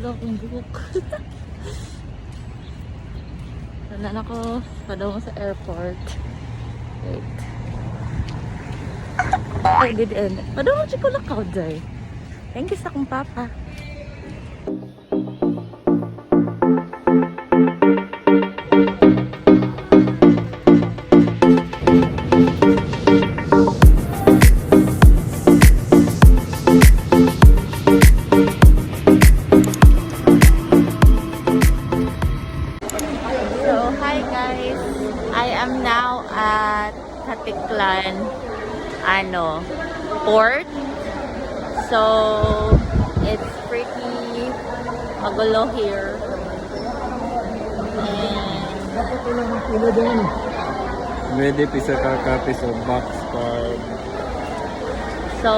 talaga akong buhok. Nanan ako padong sa airport. Wait. I did end. Padong mo chiko lakaw day. Thank you sa akong papa. Port. So it's pretty magulo here. Pwede pisa kakapis o box card. So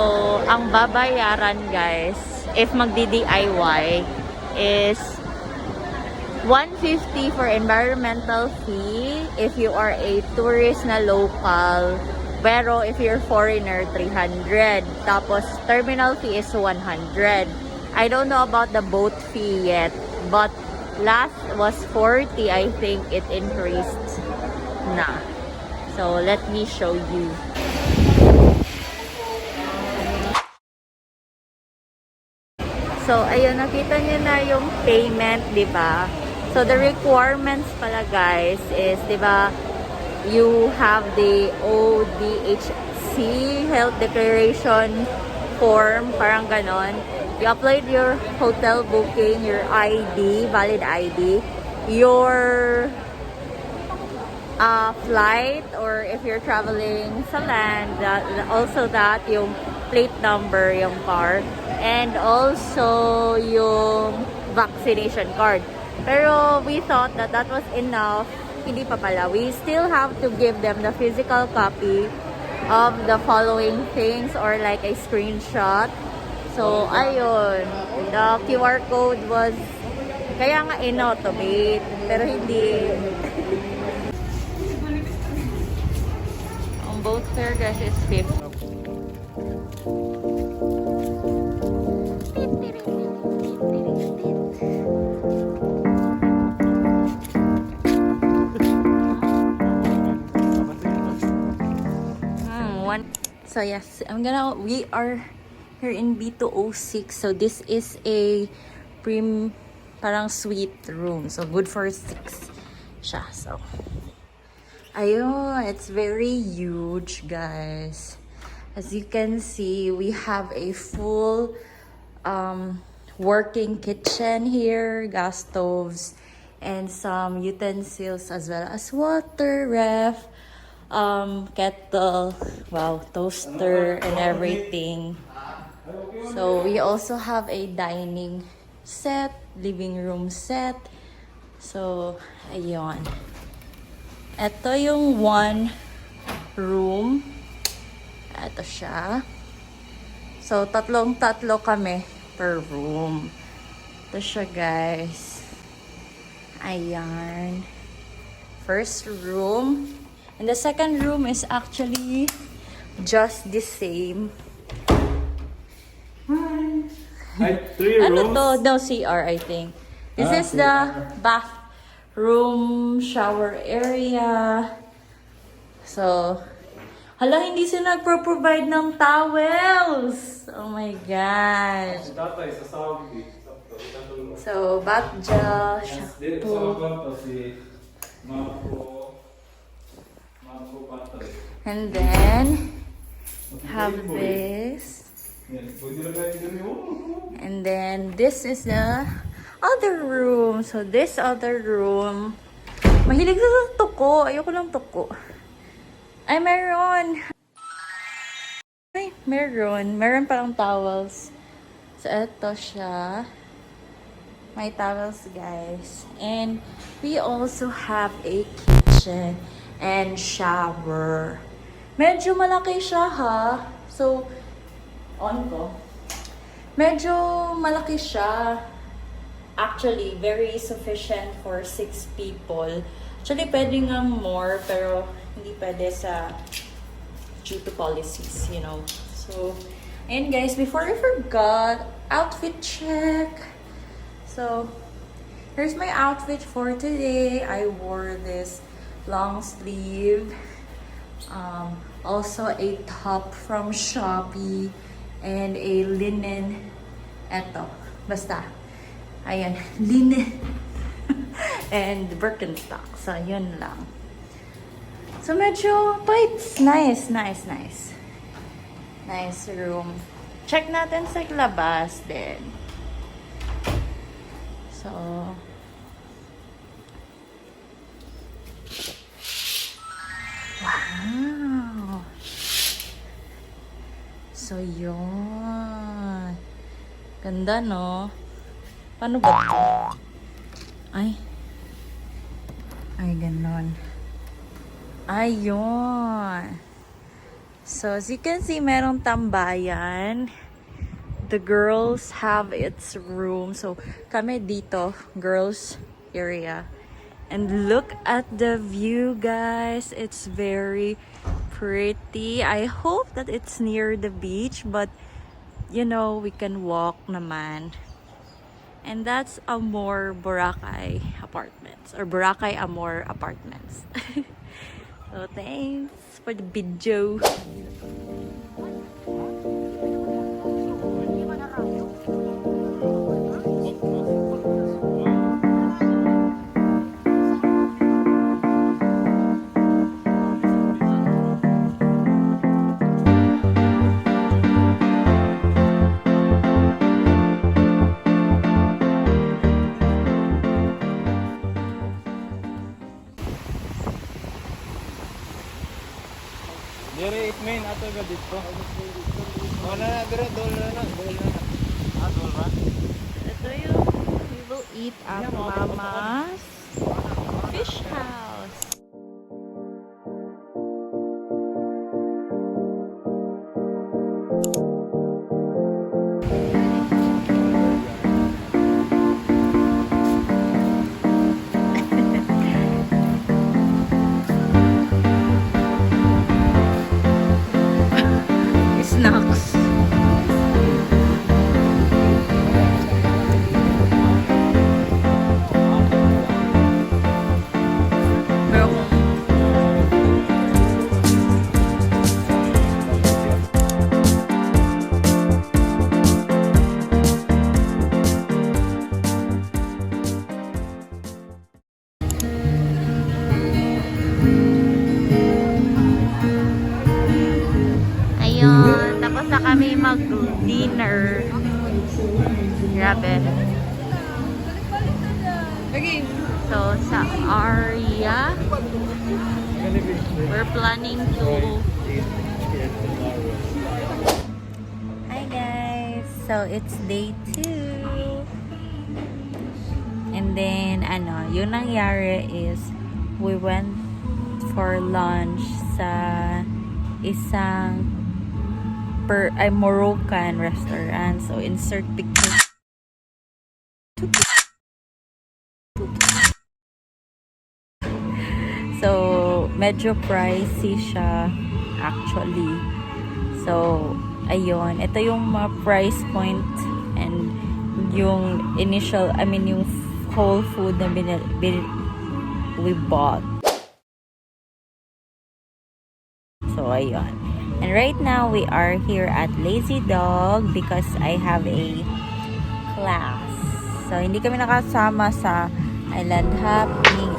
ang babayaran guys if magdi-DIY is 150 for environmental fee if you are a tourist na local. Pero if you're foreigner, 300. Tapos terminal fee is 100. I don't know about the boat fee yet, but last was 40. I think it increased na. So let me show you. So ayun, nakita niyo na yung payment, 'di ba? So the requirements pala guys is, 'di ba? You have the ODHC health declaration form, parang ganon. You upload your hotel booking, your ID, valid ID, your flight, or if you're traveling sa land, also that, yung plate number, yung car, and also yung vaccination card. Pero we thought that that was enough. Hindi pa pala. We still have to give them the physical copy of the following things or like a screenshot. So, ayun. The QR code was kaya nga in-automate. Pero hindi. On both fare guys is 50. So yes, we are here in B206. So this is a parang suite room. So good for 6 siya. So ayun, it's very huge guys. As you can see, we have a full working kitchen here, gas stoves, and some utensils as well as water, ref, kettle, wow, toaster and everything. So we also have a dining set, living room set. So ayun, ito yung one room. Ito siya. So tatlo kami per room. Ito siya guys. Ayan, first room. And the second room is actually just the same. Hi. 3 Ano rooms? to? No, CR, I think. This is the bathroom, shower area. So, hala, hindi sila nagpro-provide ng towels. Oh my gosh. So, bath gel, shampoo. And then have this. And then this is the other room. So this other room, mahilig sa tuko. Ayoko lang tuko. Ay, meron. Ay, meron. Meron parang towels. So ito siya. May towels guys. And we also have a kitchen and shower. Medyo malaki siya ha. So, on ko. Medyo malaki siya. Actually, very sufficient for 6 people. Actually, pwede nga more, pero hindi pwede sa due to policies, you know. So, and guys, before I forgot, outfit check. So, So, here's my outfit for today. I wore this long sleeve. Also a top from Shopee and a linen. Eto, basta. Ayan, linen. And Birkenstock. So, yun lang. So, medyo, but it's nice. Nice room. Check natin sa labas din. So, wow. So, yun. Ganda, no? Paano ba ito? Ay, ganon. Ayun. So, as you can see, merong tambayan. The girls have its room. So, kami dito, girls area. And look at the view, guys. It's very pretty. I hope that it's near the beach, but you know, we can walk naman. And that's Amor Boracay Apartments or Boracay Amor Apartments. So, thanks for the video. Dire it main ato ga dito. Wala na dire dol na. Ah, dol ra. Ito yung we will eat at Mama's Fish House. Snacks. Ayun, tapos na kami mag-dinner. Grabe. So, sa area, we're planning to... Hi guys! So, it's day 2. And then, yung nangyari is, we went for lunch sa isang Moroccan restaurant. So, insert picture. So, medyo pricey siya actually. So, ayun. Ito yung mga price point and yung initial, yung whole food na we bought. So, ayun. And right now, we are here at Lazy Dog because I have a class. So, hindi kami nakasama sa Island Hopping.